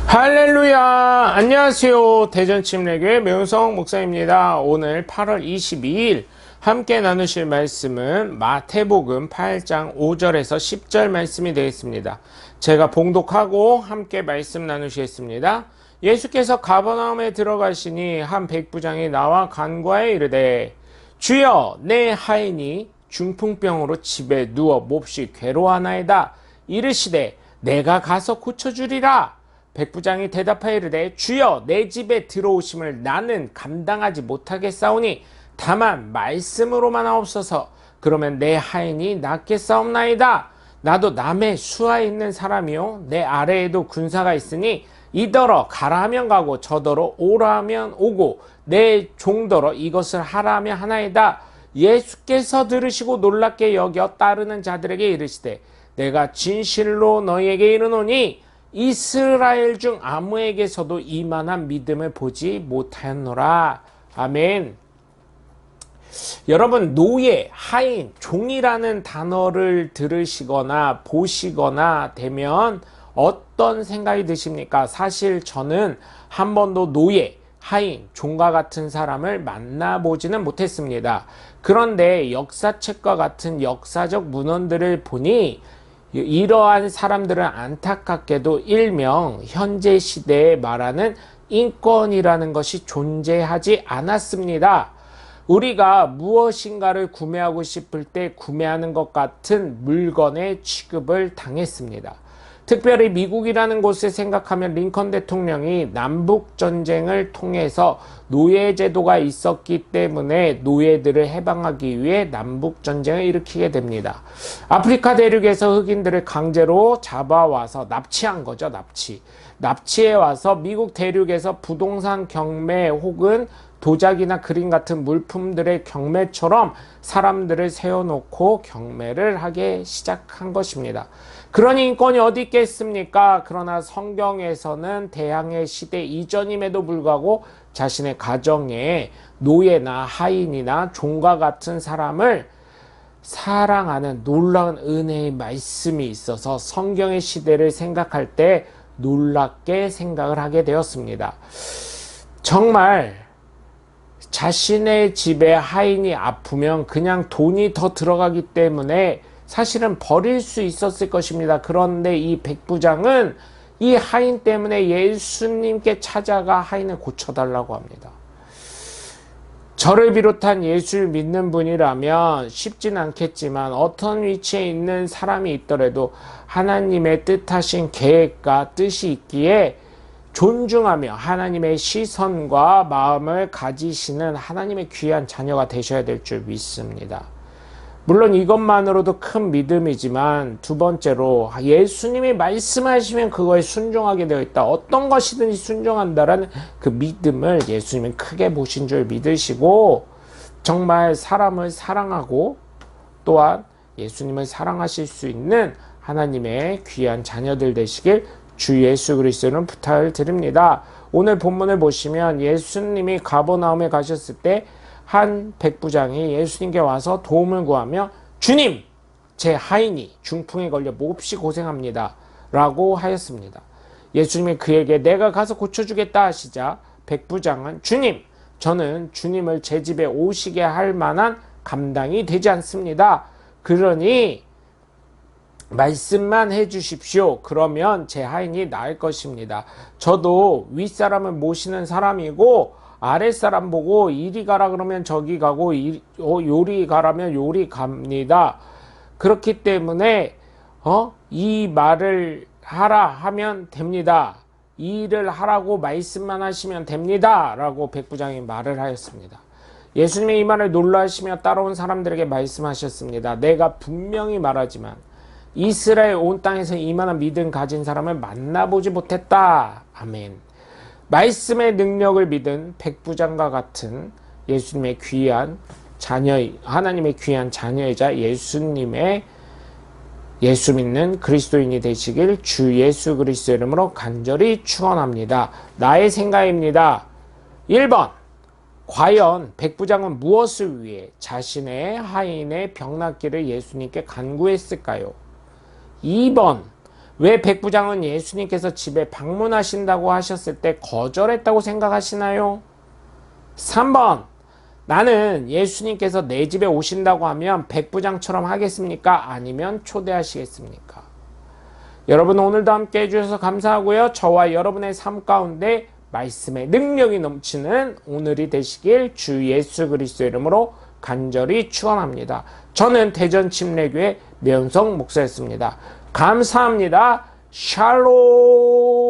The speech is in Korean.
할렐루야! 안녕하세요. 대전침례교회 명성 목사입니다. 오늘 8월 22일 함께 나누실 말씀은 마태복음 8장 5절에서 10절 말씀이 되겠습니다. 제가 봉독하고 함께 말씀 나누시겠습니다. 예수께서 가버나움에 들어가시니 한 백부장이 나와 간과에 이르되 주여 내 하인이 중풍병으로 집에 누워 몹시 괴로워하나이다. 이르시되 내가 가서 고쳐주리라. 백부장이 대답하여 이르되 주여 내 집에 들어오심을 나는 감당하지 못하겠사오니 다만 말씀으로만 하옵소서. 그러면 내 하인이 낫겠사옵나이다. 나도 남의 수하에 있는 사람이요 내 아래에도 군사가 있으니 이더러 가라 하면 가고 저더러 오라 하면 오고 내 종더러 이것을 하라 하면 하나이다. 예수께서 들으시고 놀랍게 여겨 따르는 자들에게 이르시되 내가 진실로 너희에게 이르노니 이스라엘 중 아무에게서도 이만한 믿음을 보지 못하였노라. 아멘. 여러분, 노예, 하인, 종이라는 단어를 들으시거나 보시거나 되면 어떤 생각이 드십니까? 사실 저는 한 번도 노예, 하인, 종과 같은 사람을 만나보지는 못했습니다. 그런데 역사책과 같은 역사적 문헌들을 보니 이러한 사람들은 안타깝게도 일명 현재 시대에 말하는 인권이라는 것이 존재하지 않았습니다. 우리가 무엇인가를 구매하고 싶을 때 구매하는 것 같은 물건의 취급을 당했습니다. 특별히 미국이라는 곳을 생각하면 링컨 대통령이 남북전쟁을 통해서 노예제도가 있었기 때문에 노예들을 해방하기 위해 남북전쟁을 일으키게 됩니다. 아프리카 대륙에서 흑인들을 강제로 잡아와서 납치한 거죠. 납치해 와서 미국 대륙에서 부동산 경매 혹은 도자기나 그림 같은 물품들의 경매처럼 사람들을 세워놓고 경매를 하게 시작한 것입니다. 그런 인권이 어디 있겠습니까? 그러나 성경에서는 대항해 시대 이전임에도 불구하고 자신의 가정에 노예나 하인이나 종과 같은 사람을 사랑하는 놀라운 은혜의 말씀이 있어서 성경의 시대를 생각할 때 놀랍게 생각을 하게 되었습니다. 정말 자신의 집에 하인이 아프면 그냥 돈이 더 들어가기 때문에 사실은 버릴 수 있었을 것입니다. 그런데 이 백부장은 이 하인 때문에 예수님께 찾아가 하인을 고쳐달라고 합니다. 저를 비롯한 예수를 믿는 분이라면 쉽진 않겠지만 어떤 위치에 있는 사람이 있더라도 하나님의 뜻하신 계획과 뜻이 있기에 존중하며 하나님의 시선과 마음을 가지시는 하나님의 귀한 자녀가 되셔야 될 줄 믿습니다. 물론 이것만으로도 큰 믿음이지만 두 번째로 예수님이 말씀하시면 그거에 순종하게 되어 있다. 어떤 것이든지 순종한다라는 그 믿음을 예수님은 크게 보신 줄 믿으시고 정말 사람을 사랑하고 또한 예수님을 사랑하실 수 있는 하나님의 귀한 자녀들 되시길 주 예수 그리스도는 부탁을 드립니다. 오늘 본문을 보시면 예수님이 가버나움에 가셨을 때 한 백부장이 예수님께 와서 도움을 구하며 주님, 제 하인이 중풍에 걸려 몹시 고생합니다 라고 하였습니다. 예수님이 그에게 내가 가서 고쳐주겠다 하시자 백부장은 주님, 저는 주님을 제 집에 오시게 할 만한 감당이 되지 않습니다. 그러니 말씀만 해주십시오. 그러면 제 하인이 나을 것입니다. 저도 윗사람을 모시는 사람이고 아랫사람 보고 이리 가라 그러면 저기 가고 요리 가라면 요리 갑니다. 그렇기 때문에 이 말을 하라 하면 됩니다. 이 일을 하라고 말씀만 하시면 됩니다 라고 백부장이 말을 하였습니다. 예수님의 이 말을 놀라시며 따라온 사람들에게 말씀하셨습니다. 내가 분명히 말하지만 이스라엘 온 땅에서 이만한 믿음 가진 사람을 만나보지 못했다. 아멘. 말씀의 능력을 믿은 백부장과 같은 예수님의 귀한 자녀, 하나님의 귀한 자녀이자 예수님의 예수 믿는 그리스도인이 되시길 주 예수 그리스도 이름으로 간절히 축원합니다. 나의 생각입니다. 1번, 과연 백부장은 무엇을 위해 자신의 하인의 병 낫기를 예수님께 간구했을까요? 2번, 왜 백부장은 예수님께서 집에 방문하신다고 하셨을 때 거절했다고 생각하시나요? 3번. 나는 예수님께서 내 집에 오신다고 하면 백부장처럼 하겠습니까? 아니면 초대하시겠습니까? 여러분 오늘도 함께 해주셔서 감사하고요. 저와 여러분의 삶 가운데 말씀의 능력이 넘치는 오늘이 되시길 주 예수 그리스도의 이름으로 간절히 축원합니다. 저는 대전 침례교회 면성 목사였습니다. 감사합니다. 샬롬.